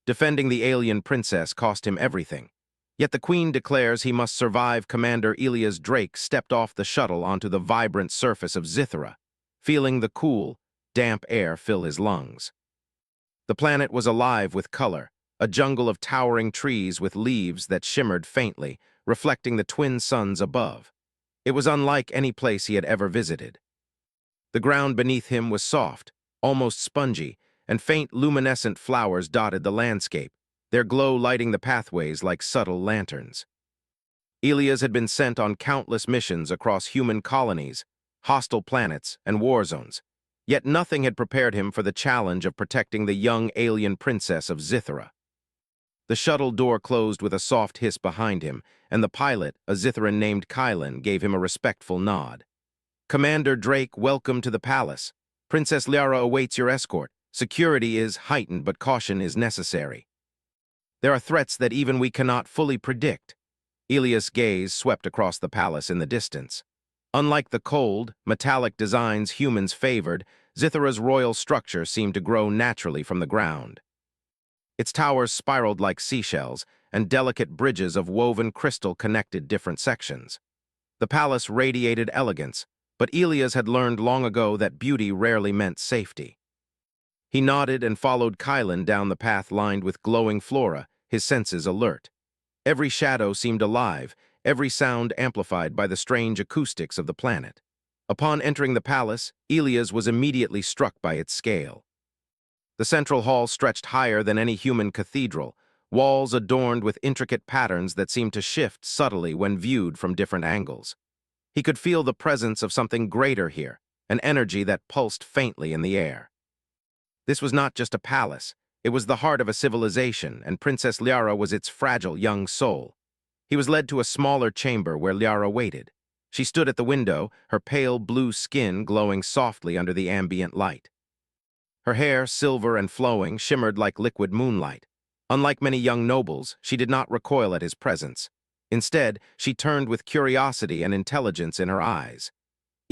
Defending the alien princess cost him everything. Yet the queen declares he must survive. Commander Elias Drake stepped off the shuttle onto the vibrant surface of Zithera, feeling the cool, damp air fill his lungs. The planet was alive with color, a jungle of towering trees with leaves that shimmered faintly, reflecting the twin suns above. It was unlike any place he had ever visited. The ground beneath him was soft, almost spongy, and faint luminescent flowers dotted the landscape, their glow lighting the pathways like subtle lanterns. Elias had been sent on countless missions across human colonies, hostile planets, and war zones, yet nothing had prepared him for the challenge of protecting the young alien princess of Zithera. The shuttle door closed with a soft hiss behind him, and the pilot, a Zitheran named Kylan, gave him a respectful nod. "Commander Drake, welcome to the palace. Princess Liara awaits your escort. Security is heightened, but caution is necessary. There are threats that even we cannot fully predict." Elias' gaze swept across the palace in the distance. Unlike the cold, metallic designs humans favored, Zithera's royal structure seemed to grow naturally from the ground. Its towers spiraled like seashells, and delicate bridges of woven crystal connected different sections. The palace radiated elegance, but Elias had learned long ago that beauty rarely meant safety. He nodded and followed Kylan down the path lined with glowing flora, his senses alert. Every shadow seemed alive, every sound amplified by the strange acoustics of the planet. Upon entering the palace, Elias was immediately struck by its scale. The central hall stretched higher than any human cathedral, walls adorned with intricate patterns that seemed to shift subtly when viewed from different angles. He could feel the presence of something greater here, an energy that pulsed faintly in the air. This was not just a palace, it was the heart of a civilization, and Princess Liara was its fragile young soul. He was led to a smaller chamber where Liara waited. She stood at the window, her pale blue skin glowing softly under the ambient light. Her hair, silver and flowing, shimmered like liquid moonlight. Unlike many young nobles, she did not recoil at his presence. Instead, she turned with curiosity and intelligence in her eyes.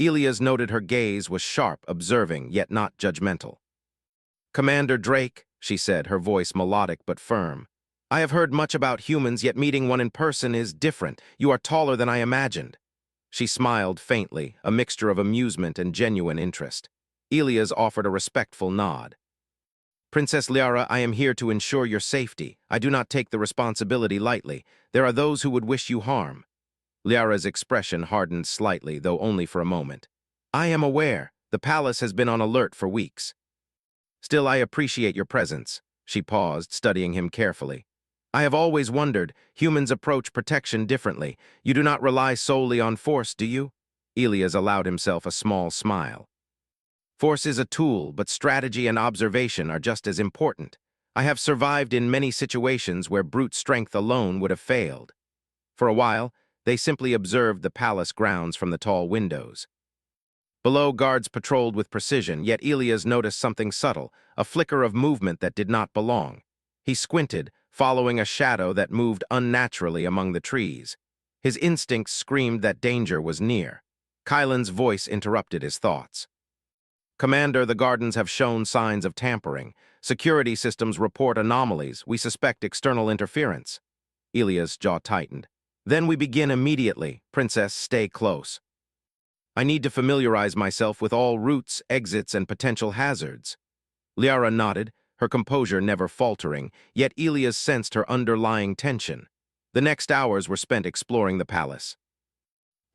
Elias noted her gaze was sharp, observing, yet not judgmental. "Commander Drake," she said, her voice melodic but firm. "I have heard much about humans, yet meeting one in person is different. You are taller than I imagined." She smiled faintly, a mixture of amusement and genuine interest. Elias offered a respectful nod. "Princess Liara, I am here to ensure your safety. I do not take the responsibility lightly. There are those who would wish you harm." Liara's expression hardened slightly, though only for a moment. "I am aware. The palace has been on alert for weeks. Still, I appreciate your presence." She paused, studying him carefully. "I have always wondered, humans approach protection differently. You do not rely solely on force, do you?" Elias allowed himself a small smile. "Force is a tool, but strategy and observation are just as important. I have survived in many situations where brute strength alone would have failed." For a while, they simply observed the palace grounds from the tall windows. Below, guards patrolled with precision, yet Elias noticed something subtle, a flicker of movement that did not belong. He squinted, following a shadow that moved unnaturally among the trees. His instincts screamed that danger was near. Kylan's voice interrupted his thoughts. "Commander, the gardens have shown signs of tampering. Security systems report anomalies. We suspect external interference." Elias' jaw tightened. "Then we begin immediately. Princess, stay close. I need to familiarize myself with all routes, exits, and potential hazards." Liara nodded, her composure never faltering, yet Elias sensed her underlying tension. The next hours were spent exploring the palace.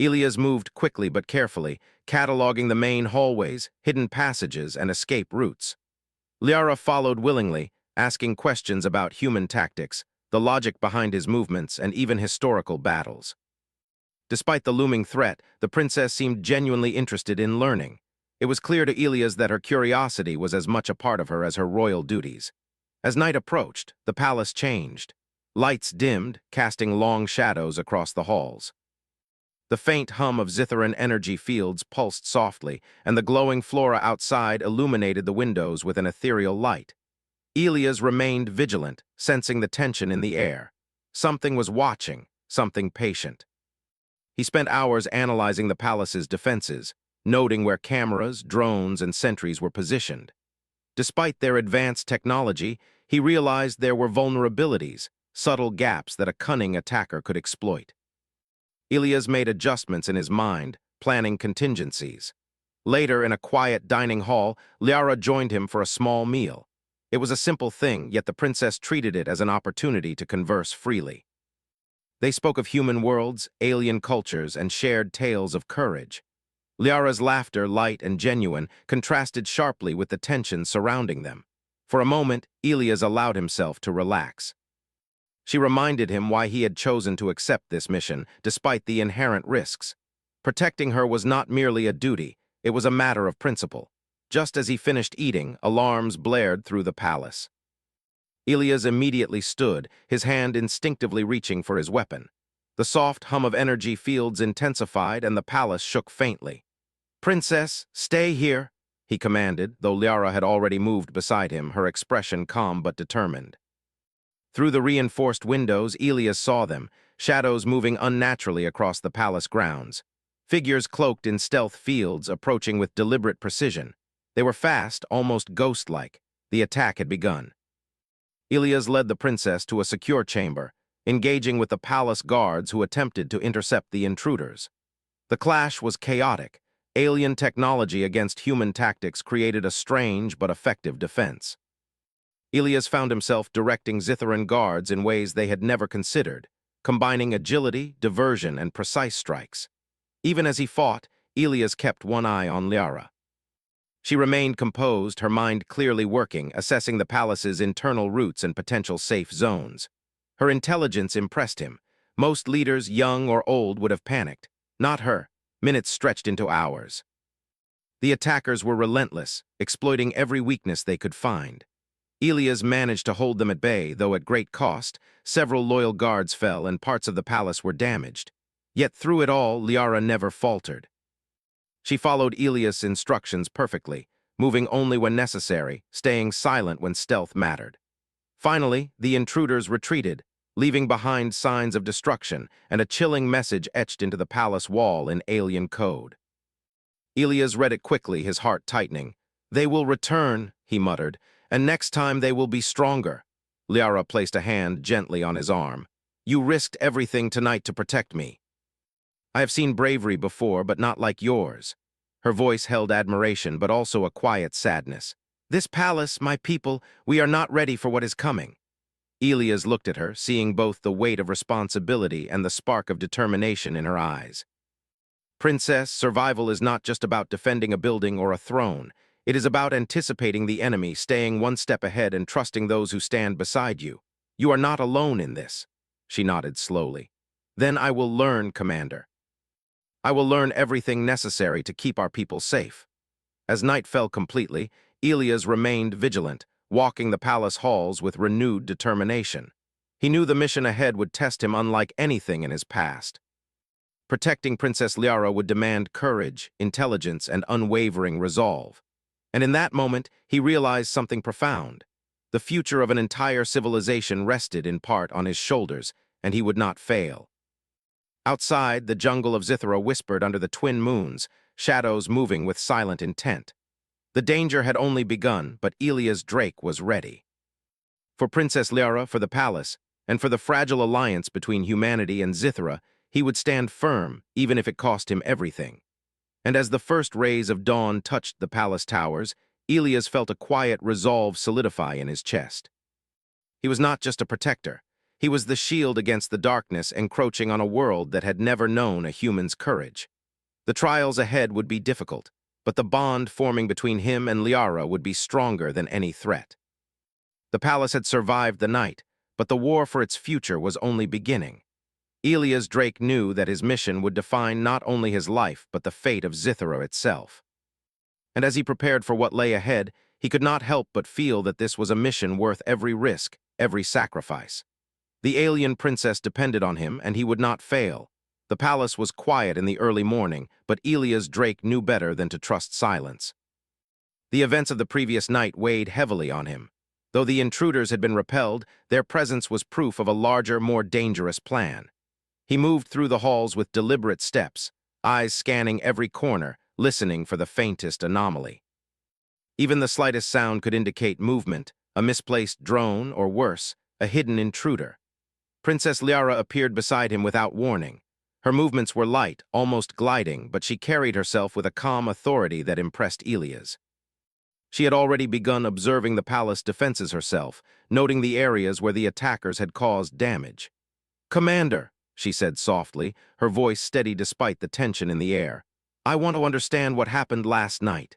Elias moved quickly but carefully, cataloging the main hallways, hidden passages, and escape routes. Liara followed willingly, asking questions about human tactics, the logic behind his movements, and even historical battles. Despite the looming threat, the princess seemed genuinely interested in learning. It was clear to Elias that her curiosity was as much a part of her as her royal duties. As night approached, the palace changed. Lights dimmed, casting long shadows across the halls. The faint hum of Zitheran energy fields pulsed softly, and the glowing flora outside illuminated the windows with an ethereal light. Elias remained vigilant, sensing the tension in the air. Something was watching, something patient. He spent hours analyzing the palace's defenses, noting where cameras, drones, and sentries were positioned. Despite their advanced technology, he realized there were vulnerabilities, subtle gaps that a cunning attacker could exploit. Ilias made adjustments in his mind, planning contingencies. Later, in a quiet dining hall, Liara joined him for a small meal. It was a simple thing, yet the princess treated it as an opportunity to converse freely. They spoke of human worlds, alien cultures, and shared tales of courage. Liara's laughter, light and genuine, contrasted sharply with the tension surrounding them. For a moment, Ilias allowed himself to relax. She reminded him why he had chosen to accept this mission, despite the inherent risks. Protecting her was not merely a duty, it was a matter of principle. Just as he finished eating, alarms blared through the palace. Ilias immediately stood, his hand instinctively reaching for his weapon. The soft hum of energy fields intensified and the palace shook faintly. "Princess, stay here," he commanded, though Liara had already moved beside him, her expression calm but determined. Through the reinforced windows, Ilias saw them, shadows moving unnaturally across the palace grounds. Figures cloaked in stealth fields, approaching with deliberate precision. They were fast, almost ghost-like. The attack had begun. Ilias led the princess to a secure chamber, engaging with the palace guards who attempted to intercept the intruders. The clash was chaotic. Alien technology against human tactics created a strange but effective defense. Ilias found himself directing Zitharan guards in ways they had never considered, combining agility, diversion, and precise strikes. Even as he fought, Ilias kept one eye on Liara. She remained composed, her mind clearly working, assessing the palace's internal routes and potential safe zones. Her intelligence impressed him. Most leaders, young or old, would have panicked. Not her. Minutes stretched into hours. The attackers were relentless, exploiting every weakness they could find. Ilias managed to hold them at bay, though at great cost. Several loyal guards fell and parts of the palace were damaged. Yet through it all, Liara never faltered. She followed Ilias' instructions perfectly, moving only when necessary, staying silent when stealth mattered. Finally, the intruders retreated, leaving behind signs of destruction and a chilling message etched into the palace wall in alien code. Ilias read it quickly, his heart tightening. "They will return," he muttered, "and next time they will be stronger." Liara placed a hand gently on his arm. "You risked everything tonight to protect me. I have seen bravery before, but not like yours." Her voice held admiration, but also a quiet sadness. "This palace, my people, we are not ready for what is coming." Ilias looked at her, seeing both the weight of responsibility and the spark of determination in her eyes. "Princess, survival is not just about defending a building or a throne. It is about anticipating the enemy, staying one step ahead and trusting those who stand beside you. You are not alone in this." She nodded slowly. "Then I will learn, Commander. I will learn everything necessary to keep our people safe." As night fell completely, Ilias remained vigilant, walking the palace halls with renewed determination. He knew the mission ahead would test him unlike anything in his past. Protecting Princess Liara would demand courage, intelligence, and unwavering resolve. And in that moment, he realized something profound. The future of an entire civilization rested in part on his shoulders, and he would not fail. Outside, the jungle of Zithara whispered under the twin moons, shadows moving with silent intent. The danger had only begun, but Ilias Drake was ready. For Princess Liara, for the palace, and for the fragile alliance between humanity and Zithara, he would stand firm, even if it cost him everything. And as the first rays of dawn touched the palace towers, Ilias felt a quiet resolve solidify in his chest. He was not just a protector. He was the shield against the darkness encroaching on a world that had never known a human's courage. The trials ahead would be difficult, but the bond forming between him and Liara would be stronger than any threat. The palace had survived the night, but the war for its future was only beginning. Ilias Drake knew that his mission would define not only his life, but the fate of Zithara itself. And as he prepared for what lay ahead, he could not help but feel that this was a mission worth every risk, every sacrifice. The alien princess depended on him, and he would not fail. The palace was quiet in the early morning, but Ilias Drake knew better than to trust silence. The events of the previous night weighed heavily on him. Though the intruders had been repelled, their presence was proof of a larger, more dangerous plan. He moved through the halls with deliberate steps, eyes scanning every corner, listening for the faintest anomaly. Even the slightest sound could indicate movement, A misplaced drone, or worse, a hidden intruder. Princess Liara appeared beside him without warning. Her movements were light, almost gliding, but she carried herself with a calm authority that impressed Elias. She had already begun observing the palace defenses herself, noting the areas where the attackers had caused damage. "Commander," she said softly, her voice steady despite the tension in the air. "I want to understand what happened last night.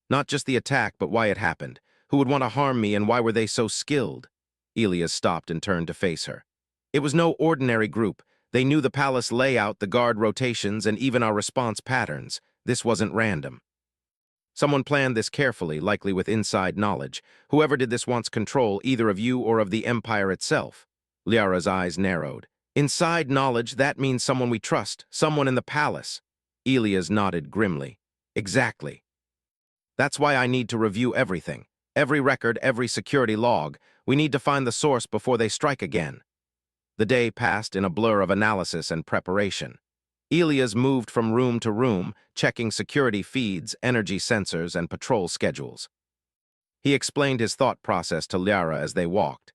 Not just the attack, but why it happened. Who would want to harm me, and why were they so skilled?" Elias stopped and turned to face her. It was no ordinary group. They knew the palace layout, the guard rotations, and even our response patterns. This wasn't random. Someone planned this carefully, likely with inside knowledge. Whoever did this wants control, either of you or of the Empire itself. Liara's eyes narrowed. Inside knowledge, that means someone we trust, someone in the palace. Elias nodded grimly. Exactly. That's why I need to review everything. Every record, every security log. We need to find the source before they strike again. The day passed in a blur of analysis and preparation. Elias moved from room to room, checking security feeds, energy sensors, and patrol schedules. He explained his thought process to Liara as they walked.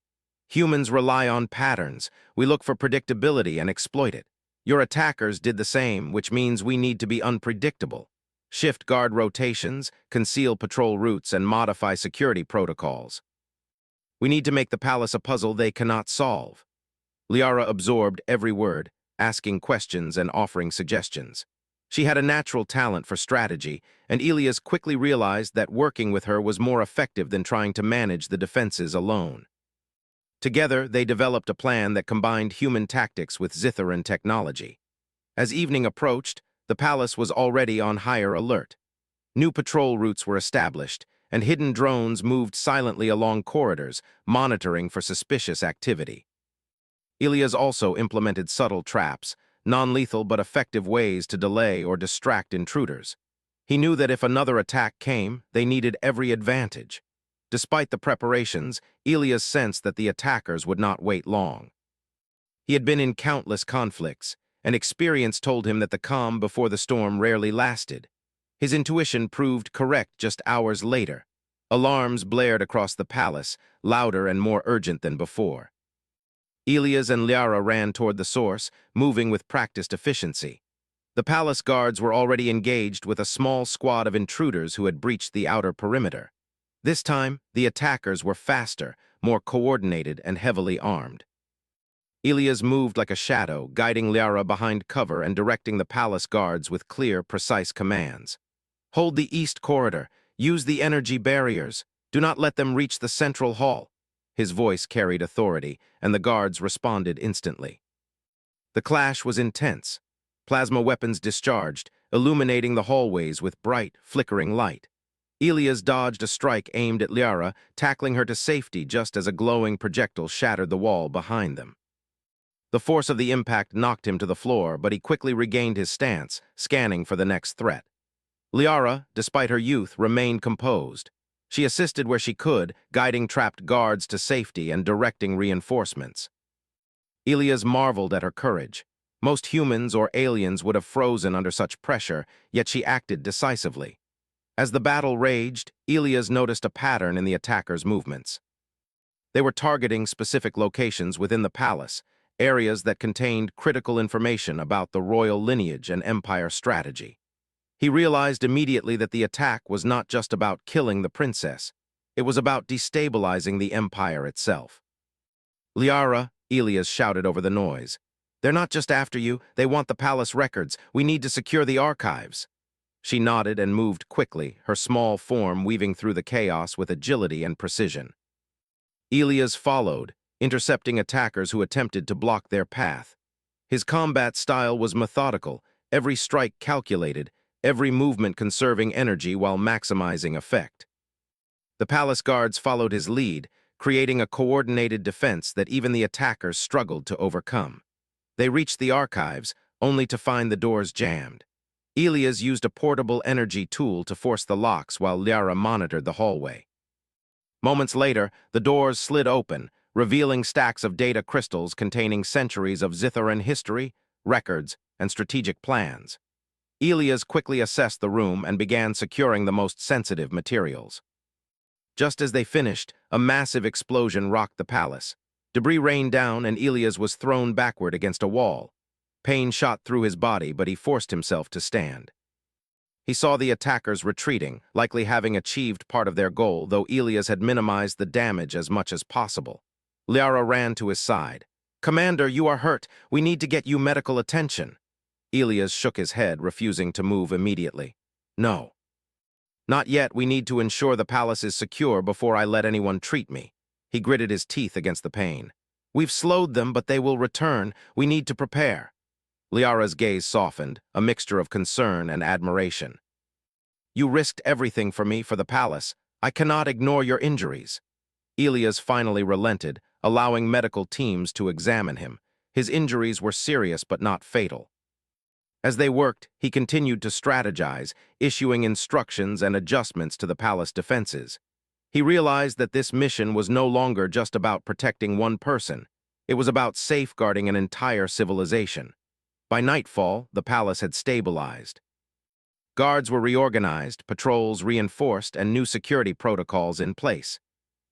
Humans rely on patterns. We look for predictability and exploit it. Your attackers did the same, which means we need to be unpredictable. Shift guard rotations, conceal patrol routes, and modify security protocols. We need to make the palace a puzzle they cannot solve. Liara absorbed every word, asking questions and offering suggestions. She had a natural talent for strategy, and Elias quickly realized that working with her was more effective than trying to manage the defenses alone. Together, they developed a plan that combined human tactics with Zitharan technology. As evening approached, the palace was already on higher alert. New patrol routes were established, and hidden drones moved silently along corridors, monitoring for suspicious activity. Elias also implemented subtle traps, non-lethal but effective ways to delay or distract intruders. He knew that if another attack came, they needed every advantage. Despite the preparations, Elias sensed that the attackers would not wait long. He had been in countless conflicts, and experience told him that the calm before the storm rarely lasted. His intuition proved correct just hours later. Alarms blared across the palace, louder and more urgent than before. Elias and Liara ran toward the source, moving with practiced efficiency. The palace guards were already engaged with a small squad of intruders who had breached the outer perimeter. This time, the attackers were faster, more coordinated, and heavily armed. Elias moved like a shadow, guiding Liara behind cover and directing the palace guards with clear, precise commands. Hold the east corridor. Use the energy barriers. Do not let them reach the central hall. His voice carried authority, and the guards responded instantly. The clash was intense. Plasma weapons discharged, illuminating the hallways with bright, flickering light. Elias dodged a strike aimed at Liara, tackling her to safety just as a glowing projectile shattered the wall behind them. The force of the impact knocked him to the floor, but he quickly regained his stance, scanning for the next threat. Liara, despite her youth, remained composed. She assisted where she could, guiding trapped guards to safety and directing reinforcements. Elias marveled at her courage. Most humans or aliens would have frozen under such pressure, yet she acted decisively. As the battle raged, Elias noticed a pattern in the attackers' movements. They were targeting specific locations within the palace, areas that contained critical information about the royal lineage and empire strategy. He realized immediately that the attack was not just about killing the princess. It was about destabilizing the empire itself. "Liara," Elias shouted over the noise. "They're not just after you, they want the palace records. We need to secure the archives." She nodded and moved quickly, her small form weaving through the chaos with agility and precision. Elias followed, intercepting attackers who attempted to block their path. His combat style was methodical, every strike calculated, every movement conserving energy while maximizing effect. The palace guards followed his lead, creating a coordinated defense that even the attackers struggled to overcome. They reached the archives, only to find the doors jammed. Elias used a portable energy tool to force the locks while Liara monitored the hallway. Moments later, the doors slid open, revealing stacks of data crystals containing centuries of Zitharan history, records, and strategic plans. Elias quickly assessed the room and began securing the most sensitive materials. Just as they finished, a massive explosion rocked the palace. Debris rained down and Elias was thrown backward against a wall. Pain shot through his body, but he forced himself to stand. He saw the attackers retreating, likely having achieved part of their goal, though Elias had minimized the damage as much as possible. Liara ran to his side. "Commander, you are hurt. We need to get you medical attention." Elias shook his head, refusing to move immediately. "No. Not yet. We need to ensure the palace is secure before I let anyone treat me." He gritted his teeth against the pain. "We've slowed them, but they will return. We need to prepare." Liara's gaze softened, a mixture of concern and admiration. "You risked everything for me, for the palace. I cannot ignore your injuries." Elias finally relented, allowing medical teams to examine him. His injuries were serious but not fatal. As they worked, he continued to strategize, issuing instructions and adjustments to the palace defenses. He realized that this mission was no longer just about protecting one person. It was about safeguarding an entire civilization. By nightfall, the palace had stabilized. Guards were reorganized, patrols reinforced, and new security protocols in place.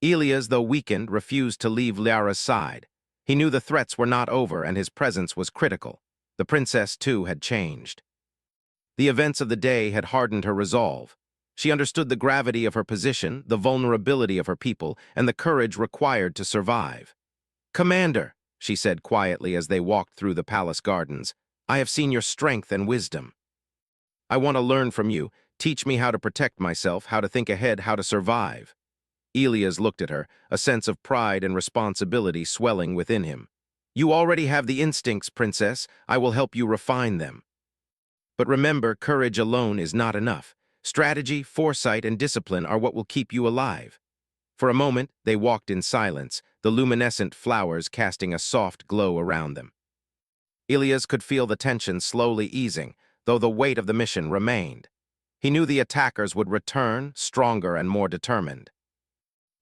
Elias, though weakened, refused to leave Liara's side. He knew the threats were not over and his presence was critical. The princess, too, had changed. The events of the day had hardened her resolve. She understood the gravity of her position, the vulnerability of her people, and the courage required to survive. "Commander," she said quietly as they walked through the palace gardens, "I have seen your strength and wisdom. I want to learn from you. Teach me how to protect myself, how to think ahead, how to survive." Elias looked at her, a sense of pride and responsibility swelling within him. "You already have the instincts, princess. I will help you refine them. But remember, courage alone is not enough. Strategy, foresight, and discipline are what will keep you alive." For a moment, they walked in silence, the luminescent flowers casting a soft glow around them. Elias could feel the tension slowly easing, though the weight of the mission remained. He knew the attackers would return, stronger and more determined.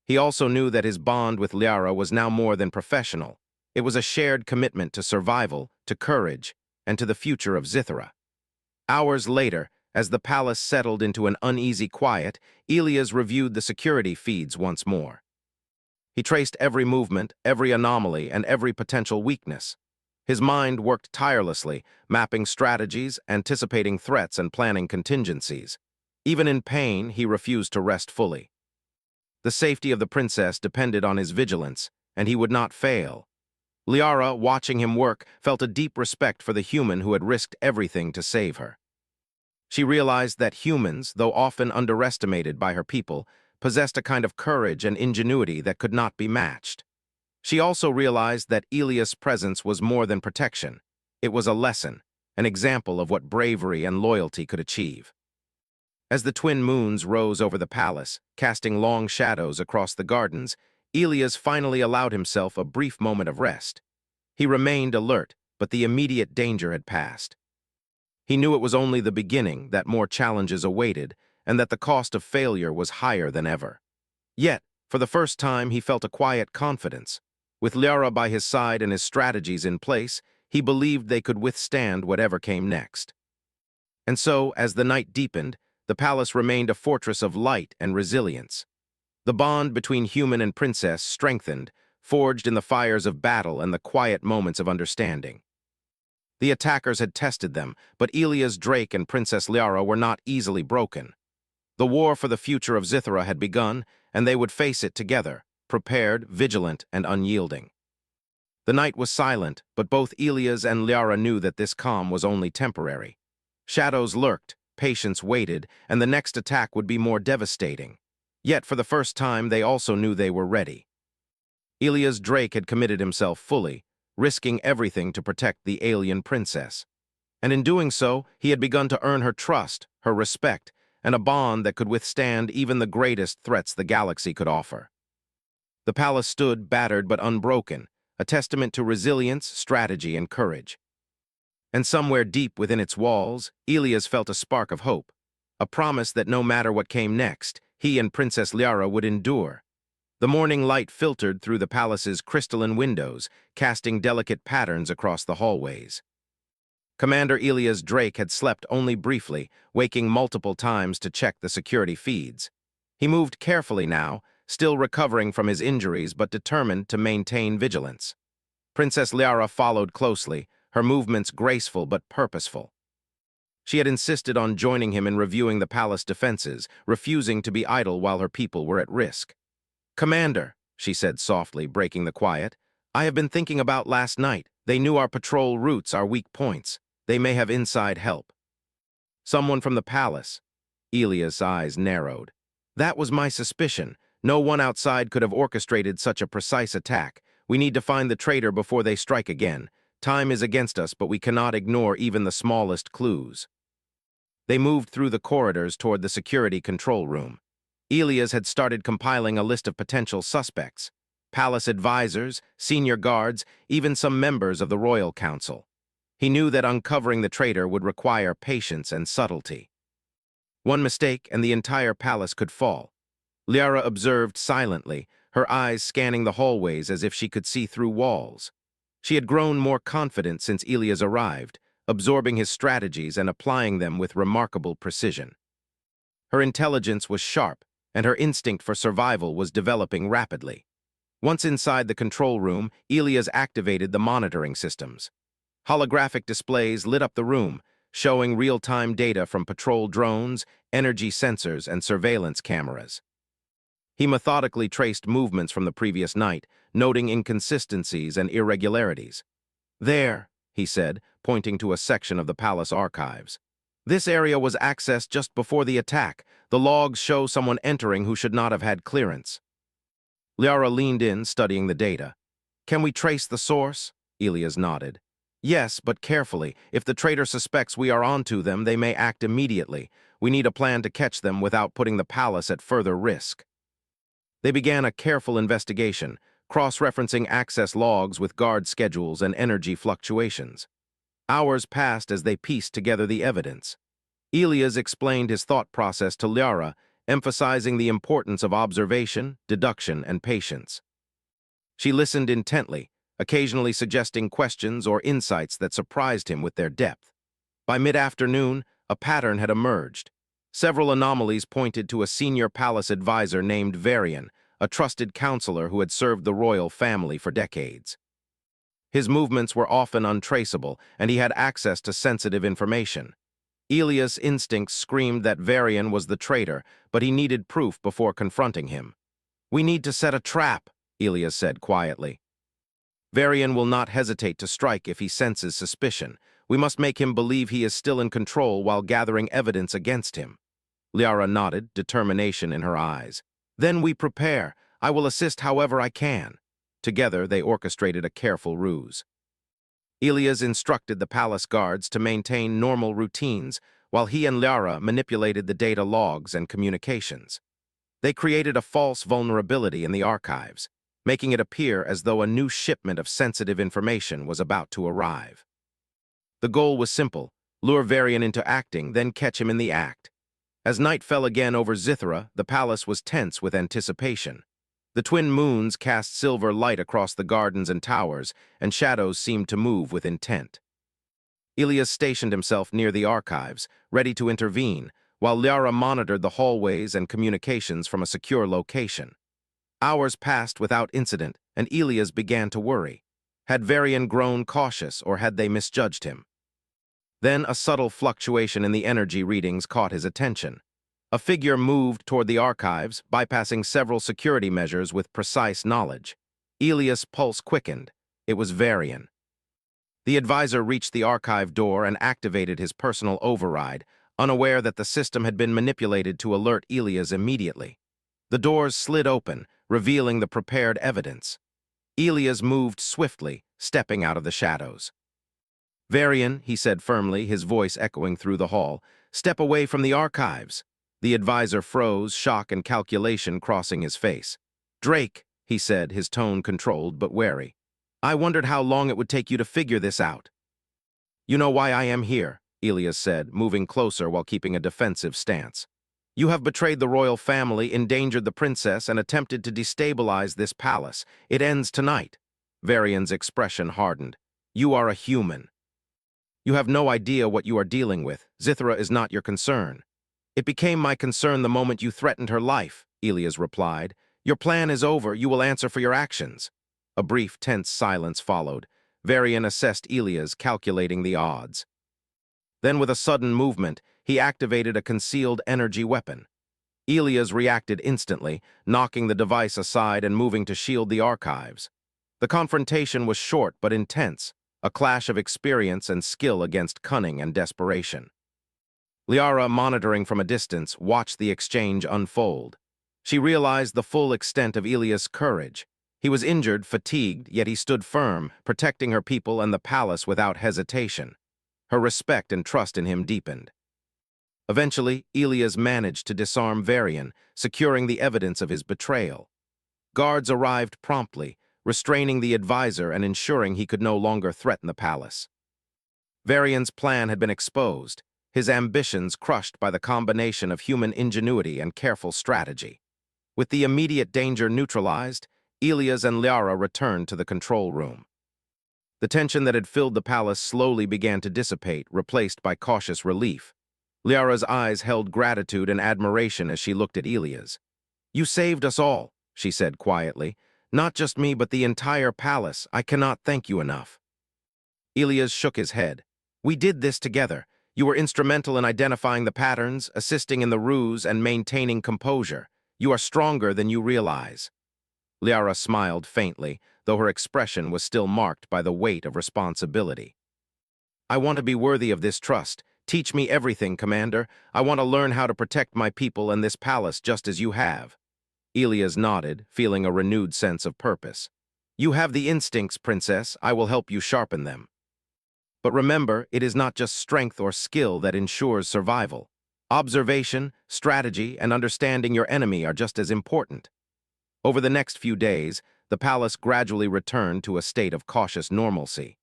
He also knew that his bond with Liara was now more than professional. It was a shared commitment to survival, to courage, and to the future of Zithara. Hours later, as the palace settled into an uneasy quiet, Elias reviewed the security feeds once more. He traced every movement, every anomaly, and every potential weakness. His mind worked tirelessly, mapping strategies, anticipating threats, and planning contingencies. Even in pain, he refused to rest fully. The safety of the princess depended on his vigilance, and he would not fail. Liara, watching him work, felt a deep respect for the human who had risked everything to save her. She realized that humans, though often underestimated by her people, possessed a kind of courage and ingenuity that could not be matched. She also realized that Elias' presence was more than protection. It was a lesson, an example of what bravery and loyalty could achieve. As the twin moons rose over the palace, casting long shadows across the gardens, Elias finally allowed himself a brief moment of rest. He remained alert, but the immediate danger had passed. He knew it was only the beginning, that more challenges awaited, and that the cost of failure was higher than ever. Yet, for the first time, he felt a quiet confidence. With Liara by his side and his strategies in place, he believed they could withstand whatever came next. And so, as the night deepened, the palace remained a fortress of light and resilience. The bond between human and princess strengthened, forged in the fires of battle and the quiet moments of understanding. The attackers had tested them, but Elias Drake and Princess Liara were not easily broken. The war for the future of Zithara had begun, and they would face it together, prepared, vigilant, and unyielding. The night was silent, but both Elias and Liara knew that this calm was only temporary. Shadows lurked, patience waited, and the next attack would be more devastating. Yet, for the first time, they also knew they were ready. Elias Drake had committed himself fully, risking everything to protect the alien princess. And in doing so, he had begun to earn her trust, her respect, and a bond that could withstand even the greatest threats the galaxy could offer. The palace stood battered but unbroken, a testament to resilience, strategy, and courage. And somewhere deep within its walls, Elias felt a spark of hope, a promise that no matter what came next, he and Princess Liara would endure. The morning light filtered through the palace's crystalline windows, casting delicate patterns across the hallways. Commander Elias Drake had slept only briefly, waking multiple times to check the security feeds. He moved carefully now, still recovering from his injuries but determined to maintain vigilance. Princess Liara followed closely, her movements graceful but purposeful. She had insisted on joining him in reviewing the palace defenses, refusing to be idle while her people were at risk. "Commander," she said softly, breaking the quiet, "I have been thinking about last night. They knew our patrol routes, our weak points. They may have inside help." "Someone from the palace." Ilia's eyes narrowed. "That was my suspicion. No one outside could have orchestrated such a precise attack. We need to find the traitor before they strike again. Time is against us, but we cannot ignore even the smallest clues." They moved through the corridors toward the security control room. Ilias had started compiling a list of potential suspects: palace advisors, senior guards, even some members of the royal council. He knew that uncovering the traitor would require patience and subtlety. One mistake and the entire palace could fall. Liara observed silently, her eyes scanning the hallways as if she could see through walls. She had grown more confident since Ilias arrived, absorbing his strategies and applying them with remarkable precision. Her intelligence was sharp, and her instinct for survival was developing rapidly. Once inside the control room, Ilias activated the monitoring systems. Holographic displays lit up the room, showing real-time data from patrol drones, energy sensors, and surveillance cameras. He methodically traced movements from the previous night, noting inconsistencies and irregularities. "There," he said, pointing to a section of the palace archives. "This area was accessed just before the attack. The logs show someone entering who should not have had clearance." Liara leaned in, studying the data. "Can we trace the source?" Ilias nodded. "Yes, but carefully. If the traitor suspects we are onto them, they may act immediately. We need a plan to catch them without putting the palace at further risk." They began a careful investigation, cross-referencing access logs with guard schedules and energy fluctuations. Hours passed as they pieced together the evidence. Ilias explained his thought process to Liara, emphasizing the importance of observation, deduction, and patience. She listened intently, occasionally suggesting questions or insights that surprised him with their depth. By mid-afternoon, a pattern had emerged. Several anomalies pointed to a senior palace advisor named Varian, a trusted counselor who had served the royal family for decades. His movements were often untraceable, and he had access to sensitive information. Ilias' instincts screamed that Varian was the traitor, but he needed proof before confronting him. "We need to set a trap," Ilias said quietly. "Varian will not hesitate to strike if he senses suspicion. We must make him believe he is still in control while gathering evidence against him." Liara nodded, determination in her eyes. "Then we prepare. I will assist however I can." Together, they orchestrated a careful ruse. Ilias instructed the palace guards to maintain normal routines, while he and Liara manipulated the data logs and communications. They created a false vulnerability in the archives, making it appear as though a new shipment of sensitive information was about to arrive. The goal was simple: lure Varian into acting, then catch him in the act. As night fell again over Zithra, the palace was tense with anticipation. The twin moons cast silver light across the gardens and towers, and shadows seemed to move with intent. Ilias stationed himself near the archives, ready to intervene, while Liara monitored the hallways and communications from a secure location. Hours passed without incident, and Ilias began to worry. Had Varian grown cautious, or had they misjudged him? Then a subtle fluctuation in the energy readings caught his attention. A figure moved toward the archives, bypassing several security measures with precise knowledge. Ilias' pulse quickened. It was Varian. The advisor reached the archive door and activated his personal override, unaware that the system had been manipulated to alert Ilias immediately. The doors slid open, revealing the prepared evidence. Ilias moved swiftly, stepping out of the shadows. "Varian," he said firmly, his voice echoing through the hall, "step away from the archives." The advisor froze, shock and calculation crossing his face. "Drake," he said, his tone controlled but wary, "I wondered how long it would take you to figure this out." "You know why I am here," Ilias said, moving closer while keeping a defensive stance. "You have betrayed the royal family, endangered the princess, and attempted to destabilize this palace. It ends tonight." Varian's expression hardened. "You are a human. You have no idea what you are dealing with. Zithra is not your concern." "It became my concern the moment you threatened her life," Ilias replied. Your plan is over, you will answer for your actions. A brief, tense silence followed. Varian assessed Ilias, calculating the odds. Then, with a sudden movement, he activated a concealed energy weapon. Ilias reacted instantly, knocking the device aside and moving to shield the archives. The confrontation was short but intense, a clash of experience and skill against cunning and desperation. Liara, monitoring from a distance, watched the exchange unfold. She realized the full extent of Ilias' courage. He was injured, fatigued, yet he stood firm, protecting her people and the palace without hesitation. Her respect and trust in him deepened. Eventually, Ilias managed to disarm Varian, securing the evidence of his betrayal. Guards arrived promptly, restraining the advisor and ensuring he could no longer threaten the palace. Varian's plan had been exposed, his ambitions crushed by the combination of human ingenuity and careful strategy. With the immediate danger neutralized, Ilias and Liara returned to the control room. The tension that had filled the palace slowly began to dissipate, replaced by cautious relief. Liara's eyes held gratitude and admiration as she looked at Ilias. "You saved us all," she said quietly. "Not just me, but the entire palace. I cannot thank you enough." Ilias shook his head. "We did this together. You were instrumental in identifying the patterns, assisting in the ruse, and maintaining composure. You are stronger than you realize." Liara smiled faintly, though her expression was still marked by the weight of responsibility. "I want to be worthy of this trust. Teach me everything, Commander. I want to learn how to protect my people and this palace just as you have." Ilias nodded, feeling a renewed sense of purpose. "You have the instincts, Princess. I will help you sharpen them. But remember, it is not just strength or skill that ensures survival. Observation, strategy, and understanding your enemy are just as important." Over the next few days, the palace gradually returned to a state of cautious normalcy.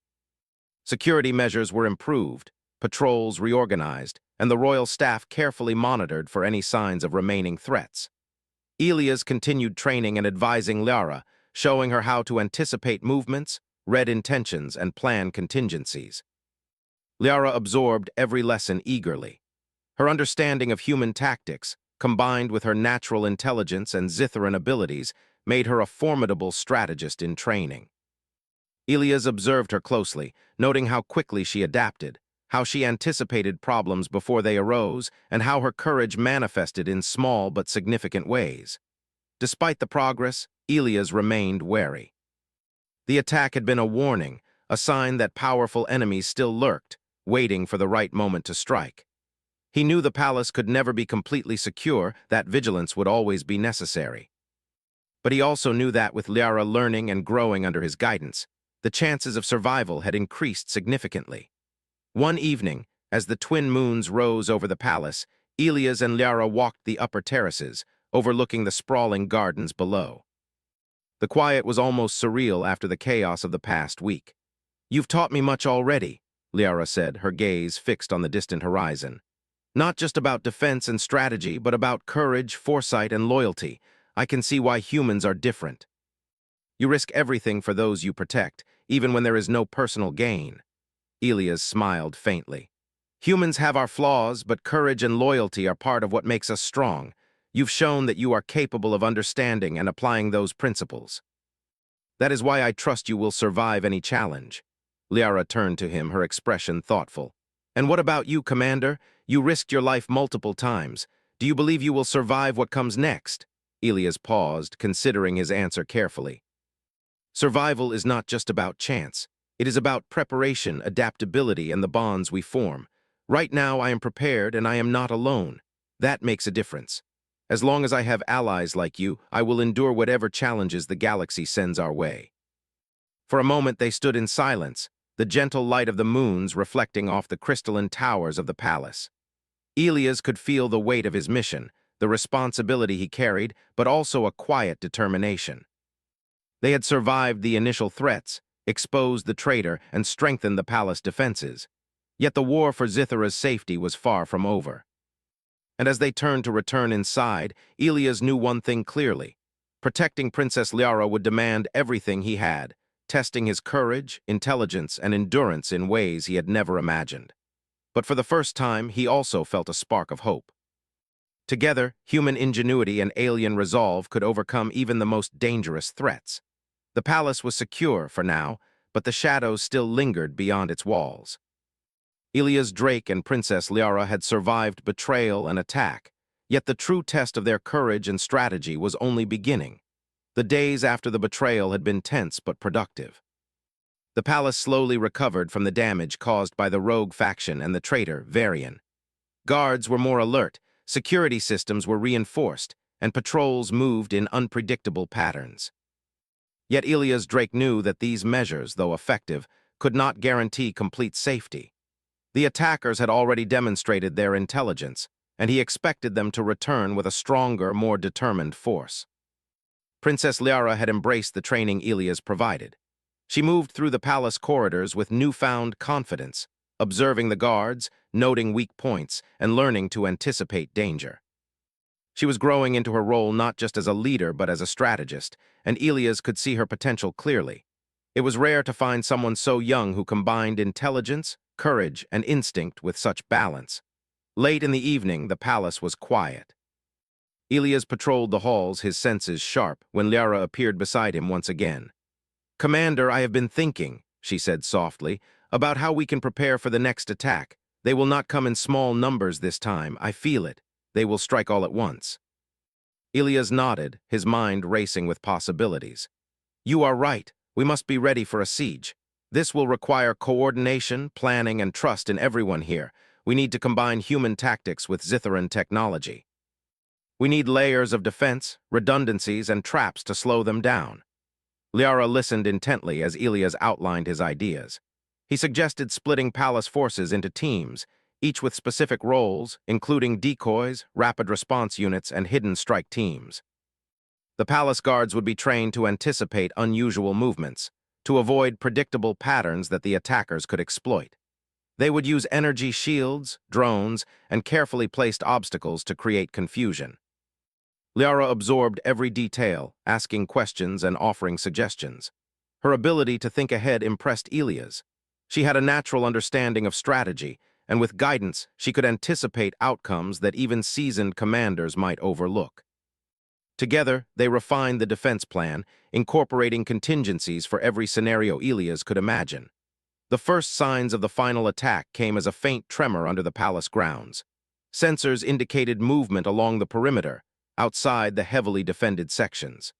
Security measures were improved, patrols reorganized, and the royal staff carefully monitored for any signs of remaining threats. Ilias continued training and advising Liara, showing her how to anticipate movements, read intentions, and plan contingencies. Liara absorbed every lesson eagerly. Her understanding of human tactics, combined with her natural intelligence and Zitharan abilities, made her a formidable strategist in training. Ilias observed her closely, noting how quickly she adapted, how she anticipated problems before they arose, and how her courage manifested in small but significant ways. Despite the progress, Ilias remained wary. The attack had been a warning, a sign that powerful enemies still lurked, waiting for the right moment to strike. He knew the palace could never be completely secure, that vigilance would always be necessary. But he also knew that with Liara learning and growing under his guidance, the chances of survival had increased significantly. One evening, as the twin moons rose over the palace, Ilias and Liara walked the upper terraces, overlooking the sprawling gardens below. The quiet was almost surreal after the chaos of the past week. "You've taught me much already," Liara said, her gaze fixed on the distant horizon. "Not just about defense and strategy, but about courage, foresight, and loyalty. I can see why humans are different. You risk everything for those you protect, even when there is no personal gain." Ilias smiled faintly. "Humans have our flaws, but courage and loyalty are part of what makes us strong. You've shown that you are capable of understanding and applying those principles. That is why I trust you will survive any challenge." Liara turned to him, her expression thoughtful. "And what about you, Commander? You risked your life multiple times. Do you believe you will survive what comes next?" Ilias paused, considering his answer carefully. "Survival is not just about chance. It is about preparation, adaptability, and the bonds we form. Right now, I am prepared and I am not alone. That makes a difference. As long as I have allies like you, I will endure whatever challenges the galaxy sends our way." For a moment, they stood in silence, the gentle light of the moons reflecting off the crystalline towers of the palace. Ilias could feel the weight of his mission, the responsibility he carried, but also a quiet determination. They had survived the initial threats, exposed the traitor, and strengthened the palace defenses. Yet the war for Zithara's safety was far from over. And as they turned to return inside, Ilias knew one thing clearly. Protecting Princess Liara would demand everything he had, testing his courage, intelligence, and endurance in ways he had never imagined. But for the first time, he also felt a spark of hope. Together, human ingenuity and alien resolve could overcome even the most dangerous threats. The palace was secure for now, but the shadows still lingered beyond its walls. Ilias Drake and Princess Liara had survived betrayal and attack, yet the true test of their courage and strategy was only beginning. The days after the betrayal had been tense but productive. The palace slowly recovered from the damage caused by the rogue faction and the traitor, Varian. Guards were more alert, security systems were reinforced, and patrols moved in unpredictable patterns. Yet Ilias Drake knew that these measures, though effective, could not guarantee complete safety. The attackers had already demonstrated their intelligence, and he expected them to return with a stronger, more determined force. Princess Liara had embraced the training Ilias provided. She moved through the palace corridors with newfound confidence, observing the guards, noting weak points, and learning to anticipate danger. She was growing into her role not just as a leader but as a strategist, and Ilias could see her potential clearly. It was rare to find someone so young who combined intelligence, courage, and instinct with such balance. Late in the evening, the palace was quiet. Ilias patrolled the halls, his senses sharp, when Liara appeared beside him once again. "Commander, I have been thinking," she said softly, "about how we can prepare for the next attack. They will not come in small numbers this time, I feel it. They will strike all at once." Ilias nodded, his mind racing with possibilities. "You are right. We must be ready for a siege. This will require coordination, planning, and trust in everyone here. We need to combine human tactics with Zitharan technology. We need layers of defense, redundancies, and traps to slow them down." Liara listened intently as Ilias outlined his ideas. He suggested splitting palace forces into teams, each with specific roles, including decoys, rapid response units, and hidden strike teams. The palace guards would be trained to anticipate unusual movements, to avoid predictable patterns that the attackers could exploit. They would use energy shields, drones, and carefully placed obstacles to create confusion. Liara absorbed every detail, asking questions and offering suggestions. Her ability to think ahead impressed Ilias. She had a natural understanding of strategy, and with guidance, she could anticipate outcomes that even seasoned commanders might overlook. Together, they refined the defense plan, incorporating contingencies for every scenario Ilias could imagine. The first signs of the final attack came as a faint tremor under the palace grounds. Sensors indicated movement along the perimeter, outside the heavily defended sections.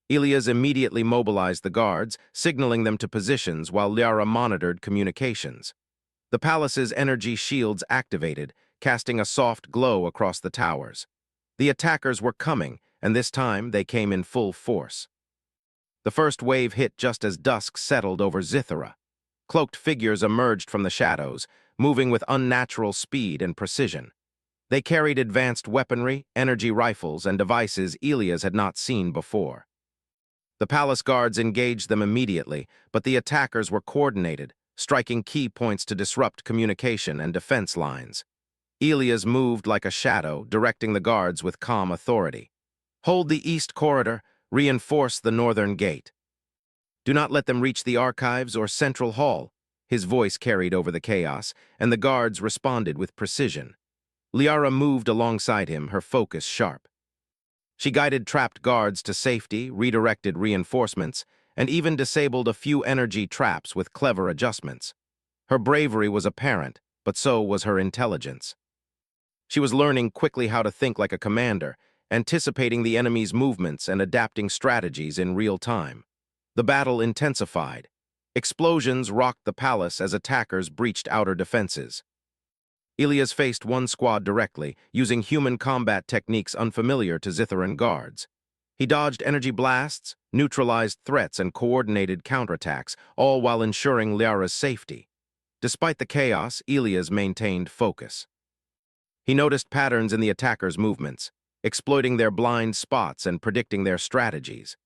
Ilias immediately mobilized the guards, signaling them to positions while Liara monitored communications. The palace's energy shields activated, casting a soft glow across the towers. The attackers were coming, and this time they came in full force. The first wave hit just as dusk settled over Zithara. Cloaked figures emerged from the shadows, moving with unnatural speed and precision. They carried advanced weaponry, energy rifles, and devices Ilias had not seen before. The palace guards engaged them immediately, but the attackers were coordinated, striking key points to disrupt communication and defense lines. Ilias moved like a shadow, directing the guards with calm authority. "Hold the east corridor, reinforce the northern gate. Do not let them reach the archives or central hall." His voice carried over the chaos, and the guards responded with precision. Liara moved alongside him, her focus sharp. She guided trapped guards to safety, redirected reinforcements, and even disabled a few energy traps with clever adjustments. Her bravery was apparent, but so was her intelligence. She was learning quickly how to think like a commander, anticipating the enemy's movements and adapting strategies in real time. The battle intensified. Explosions rocked the palace as attackers breached outer defenses. Ilias faced one squad directly, using human combat techniques unfamiliar to Zitharan guards. He dodged energy blasts, neutralized threats, and coordinated counterattacks, all while ensuring Liara's safety. Despite the chaos, Ilias maintained focus. He noticed patterns in the attackers' movements, exploiting their blind spots and predicting their strategies.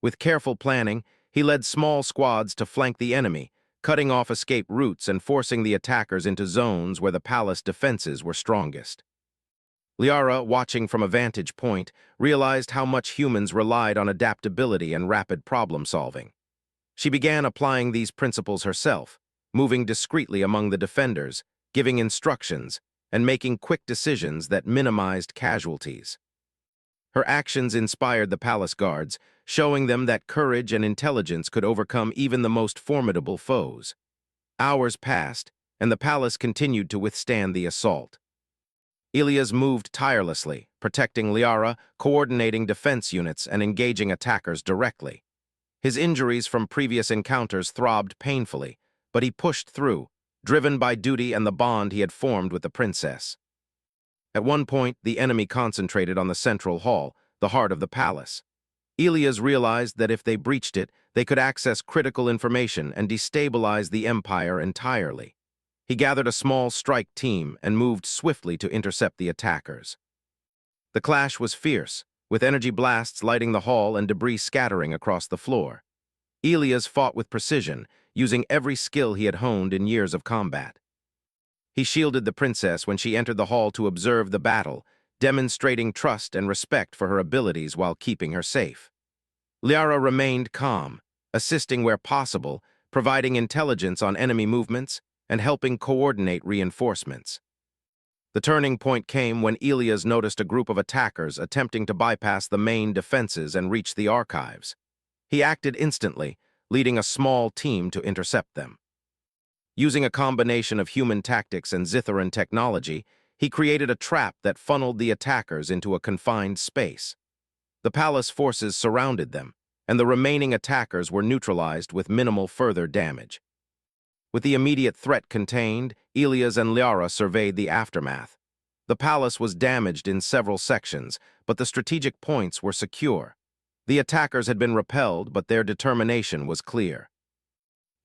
With careful planning, he led small squads to flank the enemy, cutting off escape routes and forcing the attackers into zones where the palace defenses were strongest. Liara, watching from a vantage point, realized how much humans relied on adaptability and rapid problem-solving. She began applying these principles herself, moving discreetly among the defenders, giving instructions, and making quick decisions that minimized casualties. Her actions inspired the palace guards, showing them that courage and intelligence could overcome even the most formidable foes. Hours passed, and the palace continued to withstand the assault. Ilias moved tirelessly, protecting Liara, coordinating defense units, and engaging attackers directly. His injuries from previous encounters throbbed painfully, but he pushed through, driven by duty and the bond he had formed with the princess. At one point, the enemy concentrated on the central hall, the heart of the palace. Ilias realized that if they breached it, they could access critical information and destabilize the empire entirely. He gathered a small strike team and moved swiftly to intercept the attackers. The clash was fierce, with energy blasts lighting the hall and debris scattering across the floor. Ilias fought with precision, using every skill he had honed in years of combat. He shielded the princess when she entered the hall to observe the battle, demonstrating trust and respect for her abilities while keeping her safe. Liara remained calm, assisting where possible, providing intelligence on enemy movements and helping coordinate reinforcements. The turning point came when Ilias noticed a group of attackers attempting to bypass the main defenses and reach the archives. He acted instantly, leading a small team to intercept them. Using a combination of human tactics and Zitharan technology, he created a trap that funneled the attackers into a confined space. The palace forces surrounded them, and the remaining attackers were neutralized with minimal further damage. With the immediate threat contained, Ilias and Liara surveyed the aftermath. The palace was damaged in several sections, but the strategic points were secure. The attackers had been repelled, but their determination was clear.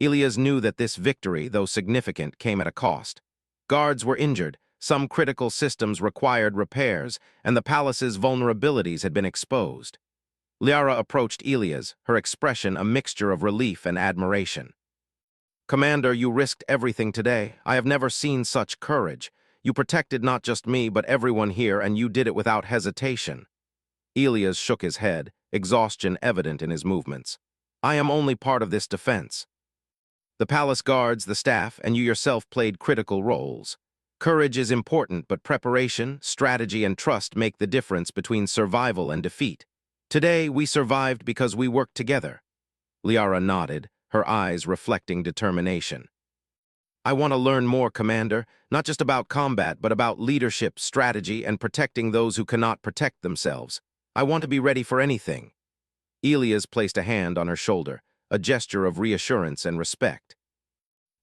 Ilias knew that this victory, though significant, came at a cost. Guards were injured, some critical systems required repairs, and the palace's vulnerabilities had been exposed. Liara approached Ilias, her expression a mixture of relief and admiration. "Commander, you risked everything today. I have never seen such courage. You protected not just me, but everyone here, and you did it without hesitation." Ilias shook his head, exhaustion evident in his movements. "I am only part of this defense. The palace guards, the staff, and you yourself played critical roles. Courage is important, but preparation, strategy, and trust make the difference between survival and defeat. Today, we survived because we worked together." Liara nodded, her eyes reflecting determination. "I want to learn more, Commander, not just about combat, but about leadership, strategy, and protecting those who cannot protect themselves. I want to be ready for anything." Ilias placed a hand on her shoulder, a gesture of reassurance and respect.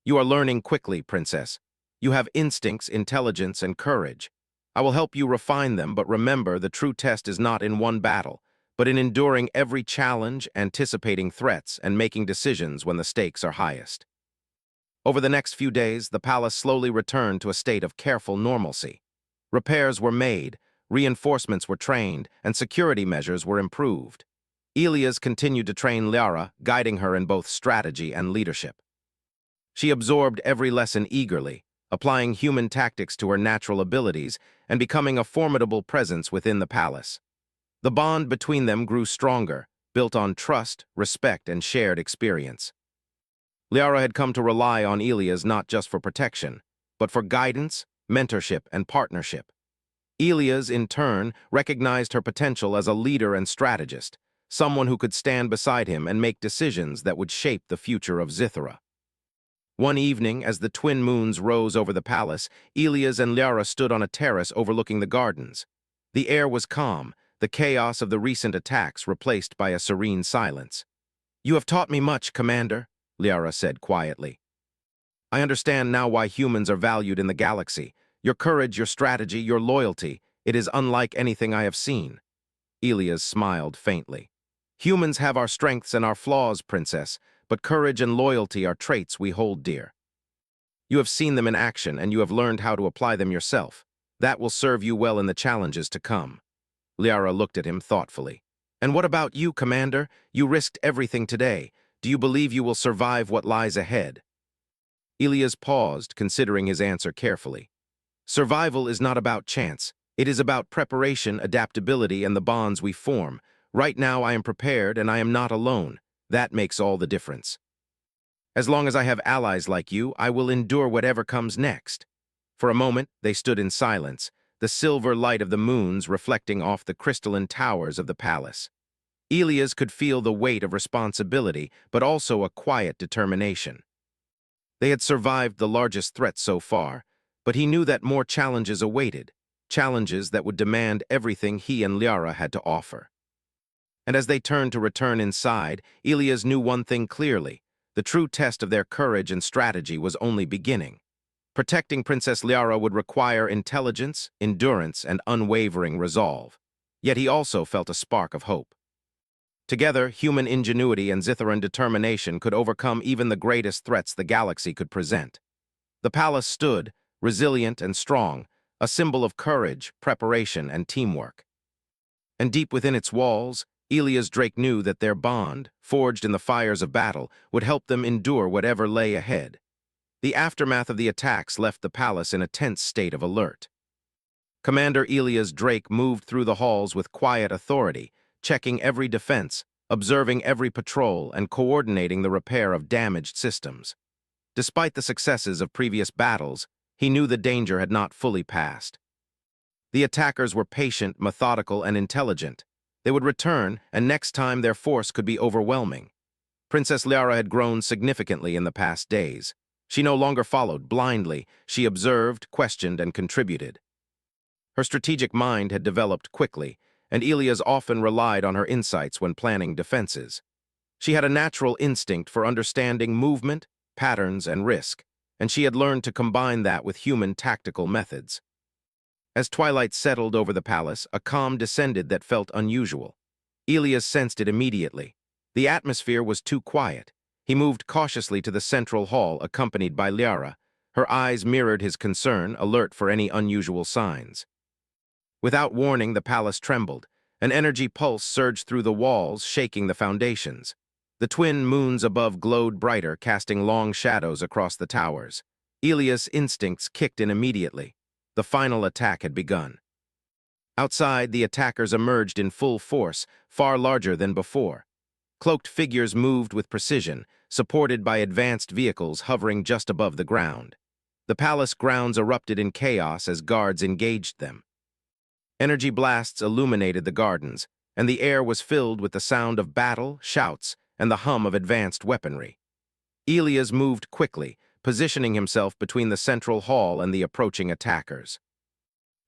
"You are learning quickly, Princess. You have instincts, intelligence, and courage. I will help you refine them, but remember, the true test is not in one battle, but in enduring every challenge, anticipating threats, and making decisions when the stakes are highest." Over the next few days, the palace slowly returned to a state of careful normalcy. Repairs were made, reinforcements were trained, and security measures were improved. Ilias continued to train Liara, guiding her in both strategy and leadership. She absorbed every lesson eagerly, applying human tactics to her natural abilities and becoming a formidable presence within the palace. The bond between them grew stronger, built on trust, respect, and shared experience. Liara had come to rely on Ilias not just for protection, but for guidance, mentorship, and partnership. Ilias, in turn, recognized her potential as a leader and strategist, someone who could stand beside him and make decisions that would shape the future of Zithara. One evening, as the twin moons rose over the palace, Ilias and Liara stood on a terrace overlooking the gardens. The air was calm, the chaos of the recent attacks replaced by a serene silence. "You have taught me much, Commander," Liara said quietly. "I understand now why humans are valued in the galaxy. Your courage, your strategy, your loyalty, it is unlike anything I have seen." Ilias smiled faintly. "Humans have our strengths and our flaws, Princess, but courage and loyalty are traits we hold dear. You have seen them in action, and you have learned how to apply them yourself. That will serve you well in the challenges to come." Liara looked at him thoughtfully. "And what about you, Commander? You risked everything today. Do you believe you will survive what lies ahead?" Ilias paused, considering his answer carefully. "Survival is not about chance. It is about preparation, adaptability, and the bonds we form. Right now I am prepared, and I am not alone. That makes all the difference. As long as I have allies like you, I will endure whatever comes next." For a moment, they stood in silence, the silver light of the moons reflecting off the crystalline towers of the palace. Elias could feel the weight of responsibility, but also a quiet determination. They had survived the largest threat so far, but he knew that more challenges awaited, challenges that would demand everything he and Liara had to offer. And as they turned to return inside, Elias knew one thing clearly: the true test of their courage and strategy was only beginning. Protecting Princess Liara would require intelligence, endurance, and unwavering resolve. Yet he also felt a spark of hope. Together, human ingenuity and Zitharan determination could overcome even the greatest threats the galaxy could present. The palace stood, resilient and strong, a symbol of courage, preparation, and teamwork. And deep within its walls, Elias Drake knew that their bond, forged in the fires of battle, would help them endure whatever lay ahead. The aftermath of the attacks left the palace in a tense state of alert. Commander Elias Drake moved through the halls with quiet authority, checking every defense, observing every patrol, and coordinating the repair of damaged systems. Despite the successes of previous battles, he knew the danger had not fully passed. The attackers were patient, methodical, and intelligent. They would return, and next time their force could be overwhelming. Princess Liara had grown significantly in the past days. She no longer followed blindly. She observed, questioned, and contributed. Her strategic mind had developed quickly, and Elias often relied on her insights when planning defenses. She had a natural instinct for understanding movement, patterns, and risk, and she had learned to combine that with human tactical methods. As twilight settled over the palace, a calm descended that felt unusual. Elias sensed it immediately. The atmosphere was too quiet. He moved cautiously to the central hall, accompanied by Liara. Her eyes mirrored his concern, alert for any unusual signs. Without warning, the palace trembled. An energy pulse surged through the walls, shaking the foundations. The twin moons above glowed brighter, casting long shadows across the towers. Elias' instincts kicked in immediately. The final attack had begun. Outside, the attackers emerged in full force, far larger than before. Cloaked figures moved with precision, supported by advanced vehicles hovering just above the ground. The palace grounds erupted in chaos as guards engaged them. Energy blasts illuminated the gardens, and the air was filled with the sound of battle, shouts, and the hum of advanced weaponry. Elias moved quickly, positioning himself between the central hall and the approaching attackers.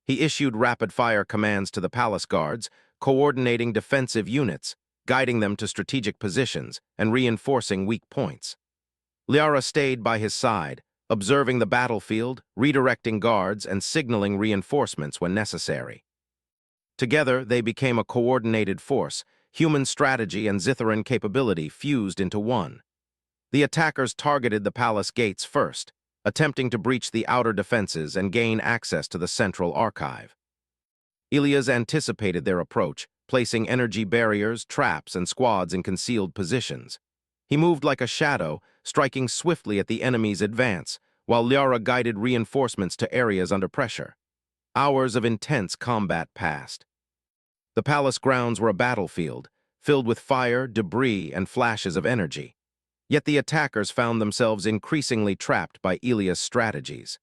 He issued rapid-fire commands to the palace guards, coordinating defensive units, guiding them to strategic positions, and reinforcing weak points. Liara stayed by his side, observing the battlefield, redirecting guards, and signaling reinforcements when necessary. Together, they became a coordinated force, human strategy and Zitharan capability fused into one. The attackers targeted the palace gates first, attempting to breach the outer defenses and gain access to the central archive. Elias anticipated their approach, placing energy barriers, traps, and squads in concealed positions. He moved like a shadow, striking swiftly at the enemy's advance, while Liara guided reinforcements to areas under pressure. Hours of intense combat passed. The palace grounds were a battlefield, filled with fire, debris, and flashes of energy. Yet the attackers found themselves increasingly trapped by Elias' strategies.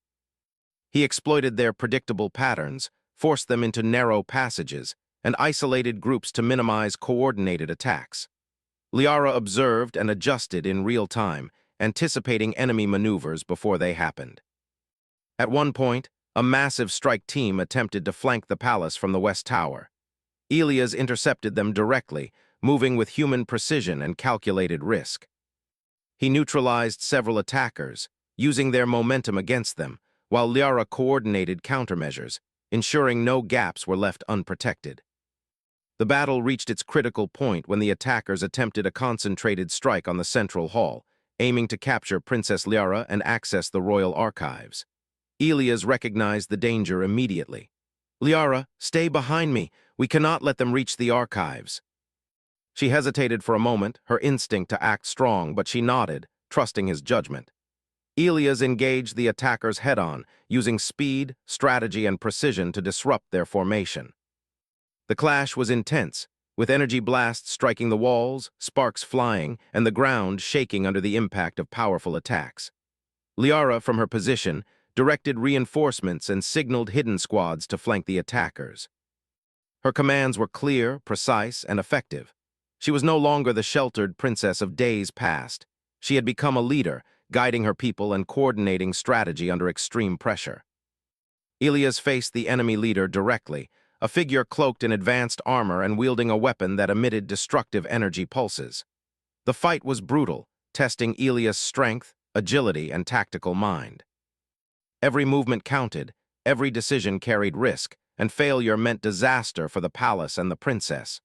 He exploited their predictable patterns, forced them into narrow passages, and isolated groups to minimize coordinated attacks. Liara observed and adjusted in real time, anticipating enemy maneuvers before they happened. At one point, a massive strike team attempted to flank the palace from the west tower. Elias intercepted them directly, moving with human precision and calculated risk. He neutralized several attackers, using their momentum against them, while Liara coordinated countermeasures, ensuring no gaps were left unprotected. The battle reached its critical point when the attackers attempted a concentrated strike on the central hall, aiming to capture Princess Liara and access the royal archives. Elias recognized the danger immediately. "Liara, stay behind me. We cannot let them reach the archives." She hesitated for a moment, her instinct to act strong, but she nodded, trusting his judgment. Elias engaged the attackers head-on, using speed, strategy, and precision to disrupt their formation. The clash was intense, with energy blasts striking the walls, sparks flying, and the ground shaking under the impact of powerful attacks. Liara, from her position, directed reinforcements, and signaled hidden squads to flank the attackers. Her commands were clear, precise, and effective. She was no longer the sheltered princess of days past. She had become a leader, guiding her people and coordinating strategy under extreme pressure. Ilias faced the enemy leader directly, a figure cloaked in advanced armor and wielding a weapon that emitted destructive energy pulses. The fight was brutal, testing Ilias' strength, agility, and tactical mind. Every movement counted, every decision carried risk, and failure meant disaster for the palace and the princess.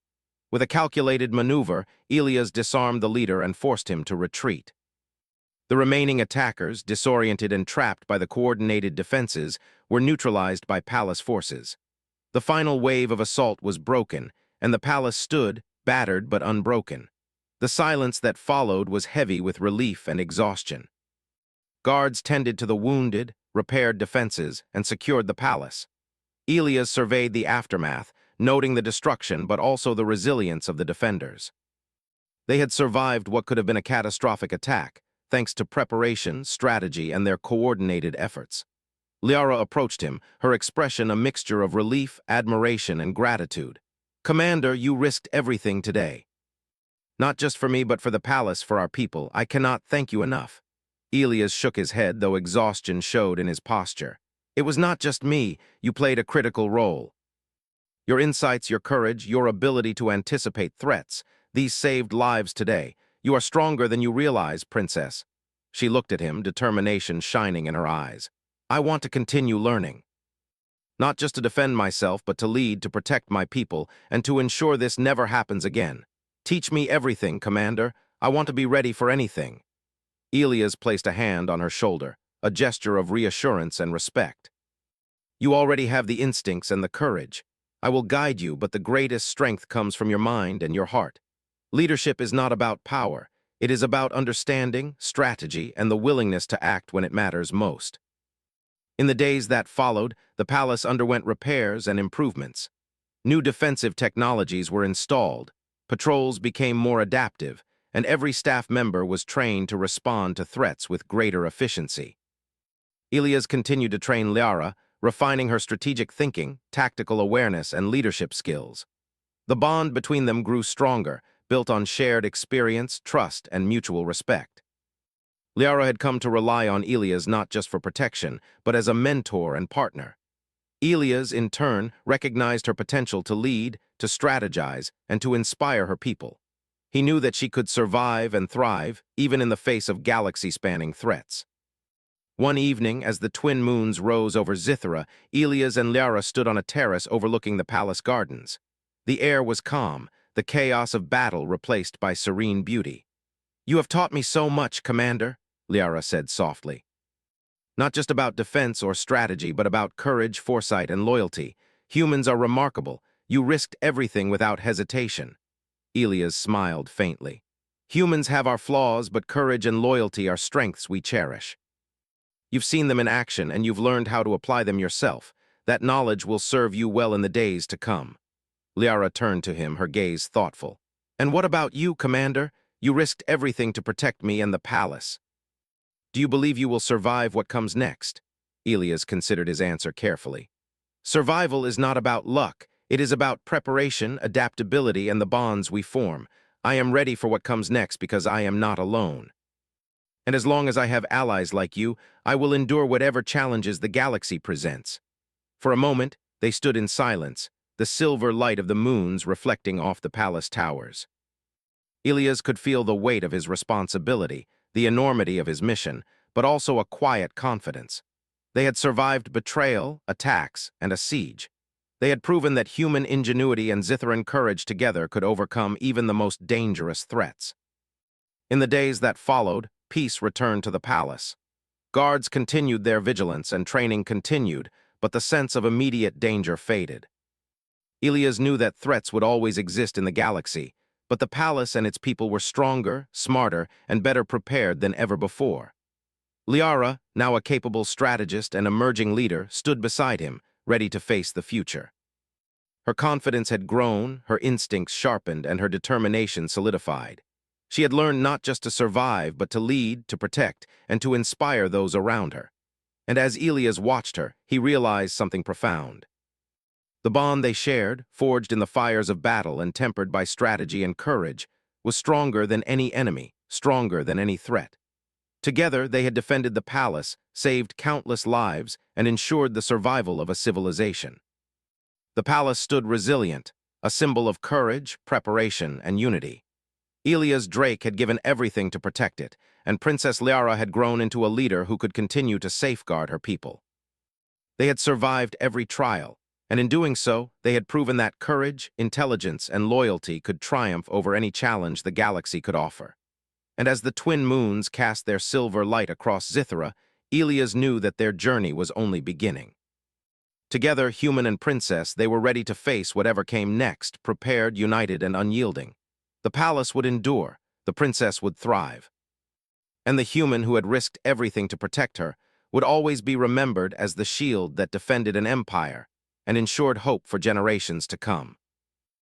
With a calculated maneuver, Ilias disarmed the leader and forced him to retreat. The remaining attackers, disoriented and trapped by the coordinated defenses, were neutralized by palace forces. The final wave of assault was broken, and the palace stood, battered but unbroken. The silence that followed was heavy with relief and exhaustion. Guards tended to the wounded, repaired defenses, and secured the palace. Ilias surveyed the aftermath, noting the destruction but also the resilience of the defenders. They had survived what could have been a catastrophic attack, thanks to preparation, strategy, and their coordinated efforts. Liara approached him, her expression a mixture of relief, admiration, and gratitude. "Commander, you risked everything today. Not just for me, but for the palace, for our people. I cannot thank you enough." Ilias shook his head, though exhaustion showed in his posture. "It was not just me. You played a critical role. Your insights, your courage, your ability to anticipate threats, these saved lives today. You are stronger than you realize, Princess." She looked at him, determination shining in her eyes. "I want to continue learning. Not just to defend myself, but to lead, to protect my people, and to ensure this never happens again. Teach me everything, Commander. I want to be ready for anything." Ilias placed a hand on her shoulder, a gesture of reassurance and respect. "You already have the instincts and the courage. I will guide you, but the greatest strength comes from your mind and your heart. Leadership is not about power. It is about understanding, strategy, and the willingness to act when it matters most." In the days that followed, the palace underwent repairs and improvements. New defensive technologies were installed, patrols became more adaptive, and every staff member was trained to respond to threats with greater efficiency. Ilias continued to train Liara, refining her strategic thinking, tactical awareness, and leadership skills. The bond between them grew stronger, built on shared experience, trust, and mutual respect. Liara had come to rely on Ilias not just for protection, but as a mentor and partner. Ilias, in turn, recognized her potential to lead, to strategize, and to inspire her people. He knew that she could survive and thrive, even in the face of galaxy-spanning threats. One evening, as the twin moons rose over Zithera, Ilias and Liara stood on a terrace overlooking the palace gardens. The air was calm, the chaos of battle replaced by serene beauty. "You have taught me so much, Commander," Liara said softly. "Not just about defense or strategy, but about courage, foresight, and loyalty. Humans are remarkable. You risked everything without hesitation." Ilias smiled faintly. "Humans have our flaws, but courage and loyalty are strengths we cherish. You've seen them in action, and you've learned how to apply them yourself. That knowledge will serve you well in the days to come." Liara turned to him, her gaze thoughtful. "And what about you, Commander? You risked everything to protect me and the palace. Do you believe you will survive what comes next?" Ilias considered his answer carefully. "Survival is not about luck. It is about preparation, adaptability, and the bonds we form. I am ready for what comes next because I am not alone. And as long as I have allies like you, I will endure whatever challenges the galaxy presents." For a moment, they stood in silence, the silver light of the moons reflecting off the palace towers. Ilias could feel the weight of his responsibility, the enormity of his mission, but also a quiet confidence. They had survived betrayal, attacks, and a siege. They had proven that human ingenuity and Zitheran courage together could overcome even the most dangerous threats. In the days that followed, peace returned to the palace. Guards continued their vigilance and training continued, but the sense of immediate danger faded. Ilias knew that threats would always exist in the galaxy, but the palace and its people were stronger, smarter, and better prepared than ever before. Liara, now a capable strategist and emerging leader, stood beside him, ready to face the future. Her confidence had grown, her instincts sharpened, and her determination solidified. She had learned not just to survive, but to lead, to protect, and to inspire those around her. And as Elias watched her, he realized something profound. The bond they shared, forged in the fires of battle and tempered by strategy and courage, was stronger than any enemy, stronger than any threat. Together, they had defended the palace, saved countless lives, and ensured the survival of a civilization. The palace stood resilient, a symbol of courage, preparation, and unity. Elias Drake had given everything to protect it, and Princess Liara had grown into a leader who could continue to safeguard her people. They had survived every trial, and in doing so, they had proven that courage, intelligence, and loyalty could triumph over any challenge the galaxy could offer. And as the twin moons cast their silver light across Zithera, Elias knew that their journey was only beginning. Together, human and princess, they were ready to face whatever came next, prepared, united, and unyielding. The palace would endure, the princess would thrive. And the human who had risked everything to protect her would always be remembered as the shield that defended an empire and ensured hope for generations to come.